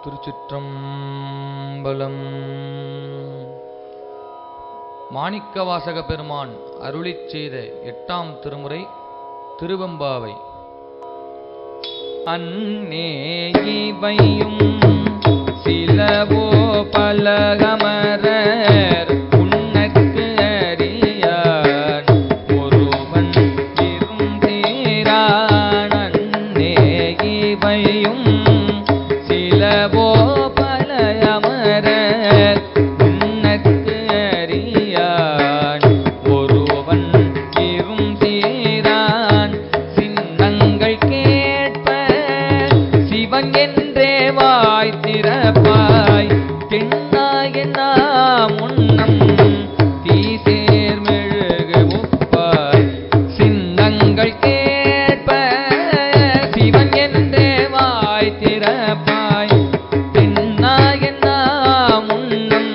திருச்சிற்றம்பலம். மாணிக்கவாசக பெருமான் அருளிச் செய்த 8ஆம் திருமுறை திருவெம்பாவை. அன்னே இவையும் சிலவோ பலகமரர் உன்னக்கு அறியான் ஒருவன் இருந்தீரான். அன்னே இவையும் சிலவோ பலகமரர் உன்னக்கு அறியான் ஒருவன் இருந்தீரான். சின்னங்கள் கேட்ப சிவன் என்றே வாய் திறப்பாய் திண்ணாய முன்னம் தீசேர் மெழுகு உப்பாய். சின்னங்கள் கேட்ப சிவன் என்றே வாய் திறப்பாய் திண்ணாய முன்னம்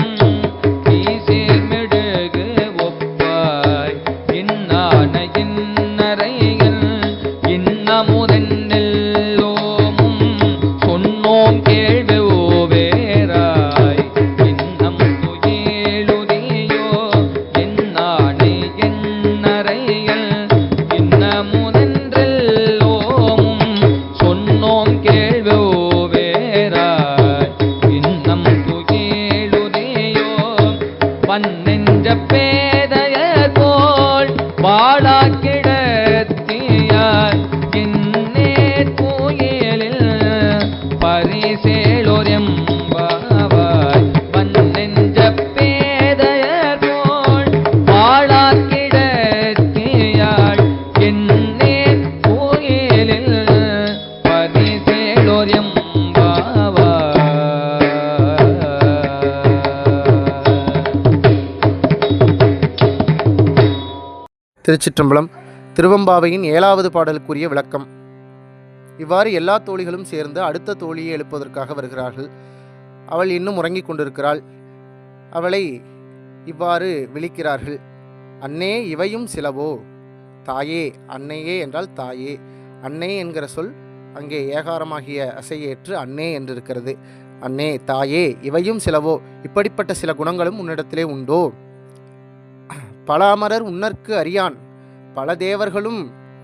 தீசேர் மெழுகு ஒப்பாய். இன்னான இன்னறைகள் இன்னமுதென்னெல்லோமும் சொன்னோம் கேள்வி ஓவேராய். இன்னம் துயிலுதியோ என்னானை என்னறைகள் இன்னமுதென்றெல்லோமும் சொன்னோம் கேள்வி ஓவேராய். இன்னம் துயிலுதியோ பன்னெஞ்ச பேதையர் போல் வாழா கிடத்தியார் என்னே கோயிலில் பரிசேலோர் எம்பாவாய். பன்னெஞ்ச பேதையர் போல் வாழா கிடத்தியார் என்னே கோயிலில் பரிசேலோர் எம்பாவாய். திருச்சிற்றம்பலம். திருவெம்பாவையின் 7வது பாடலுக்குரிய விளக்கம். இவ்வாறு எல்லா தோழிகளும் சேர்ந்து அடுத்த தோழியை எழுப்புவதற்காக வருகிறார்கள். அவள் இன்னும் உறங்கிக் கொண்டிருக்கிறாள். அவளை இவ்வாறு விழிக்கிறார்கள். அன்னே இவையும் சிலவோ. தாயே, அன்னையே என்றால் தாயே. அன்னை என்கிற சொல் அங்கே ஏகாரமாகிய அசையேற்று அன்னே என்றிருக்கிறது. அன்னே, தாயே, இவையும் சிலவோ. இப்படிப்பட்ட சில குணங்களும் உன்னிடத்திலே உண்டோ? பல அமரர் உன்னற்கு அறியான், பல தேவர்களும்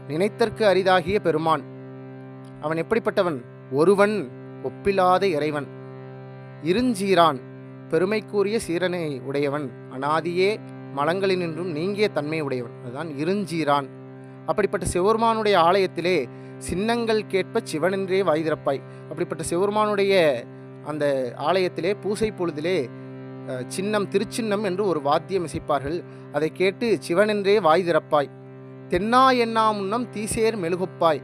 நினைத்தற்கு அரிதாகிய பெருமான். அவன் எப்படிப்பட்டவன்? ஒருவன், ஒப்பில்லாத இறைவன். இருஞ்சீரான், பெருமைக்குரிய சீரனை உடையவன். அனாதியே மலங்களினின்றும் நீங்கிய தன்மை உடையவன். அதுதான் இருஞ்சீரான். அப்படிப்பட்ட சிவபெருமானுடைய ஆலயத்திலே சின்னங்கள் கேட்ப சிவனென்றே வாய் திறப்பாய். அப்படிப்பட்ட சிவபெருமானுடைய அந்த ஆலயத்திலே பூசை பொழுதிலே சின்னம், திருச்சின்னம் என்று ஒரு வாத்தியம் இசைப்பார்கள். அதை கேட்டு சிவனென்றே வாய் திறப்பாய். தென்னா என்னா முன்னம் தீசேர் மெழுகுப்பாய்.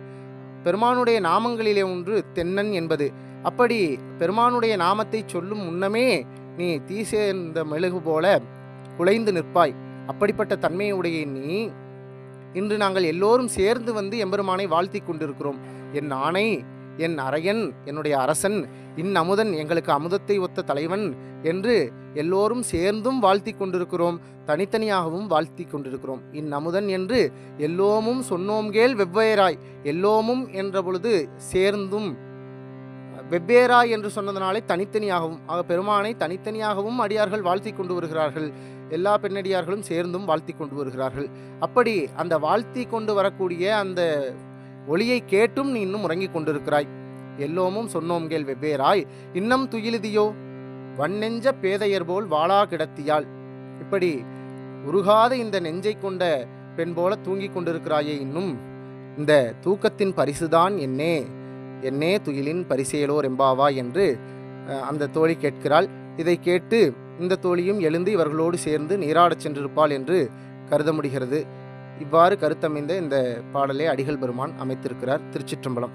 பெருமானுடைய நாமங்களிலே ஒன்று தென்னன் என்பது. அப்படி பெருமானுடைய நாமத்தை சொல்லும் முன்னமே நீ தீசேர்ந்த மெழுகு போல குலைந்து நிற்பாய். அப்படிப்பட்ட தன்மையுடைய நீ இன்று நாங்கள் எல்லோரும் சேர்ந்து வந்து எம்பெருமானை வாழ்த்தி கொண்டிருக்கிறோம். என் ஆணை, என் அரையன், என்னுடைய அரசன், இன்னமுதன், எங்களுக்கு அமுதத்தை ஒத்த தலைவன் என்று எல்லோரும் சேர்ந்தும் வாழ்த்தி கொண்டிருக்கிறோம். தனித்தனியாகவும் வாழ்த்தி கொண்டிருக்கிறோம். இன்னமுதன் என்று எல்லோமும் சொன்னோம்கேள் வெவ்வேறாய். எல்லோமும் என்ற பொழுது சேர்ந்தும், வெவ்வேறாய் என்று சொன்னதனாலே தனித்தனியாகவும், ஆக பெருமானை தனித்தனியாகவும் அடியார்கள் வாழ்த்தி கொண்டு வருகிறார்கள். எல்லா பெண்ணடியார்களும் சேர்ந்தும் வாழ்த்தி கொண்டு வருகிறார்கள். அப்படி அந்த வாழ்த்தி கொண்டு வரக்கூடிய அந்த ஒளியை கேட்டும் நீ இன்னும் உறங்கிக் கொண்டிருக்கிறாய். எல்லோமும் சொன்னோம்கேள் வெவ்வேறாய் இன்னம் துயிலுதியோ வன்னெஞ்ச பேதையர் போல் வாளா கிடத்தியாள். இப்படி உருகாத இந்த நெஞ்சை கொண்ட பெண் போல தூங்கிக் கொண்டிருக்கிறாயே. இன்னும் இந்த தூக்கத்தின் பரிசுதான் என்னே, என்னே துயிலின் பரிசேலோர் எம்பாவா என்று அந்த தோழி கேட்கிறாள். இதை கேட்டு இந்த தோழியும் எழுந்து இவர்களோடு சேர்ந்து நீராடச் சென்றிருப்பாள் என்று கருத முடிகிறது. இவ்வாறு கருத்தமைந்த இந்த பாடலை அடிகள் பெருமான் அமைத்திருக்கிறார். திருச்சிற்றம்பலம்.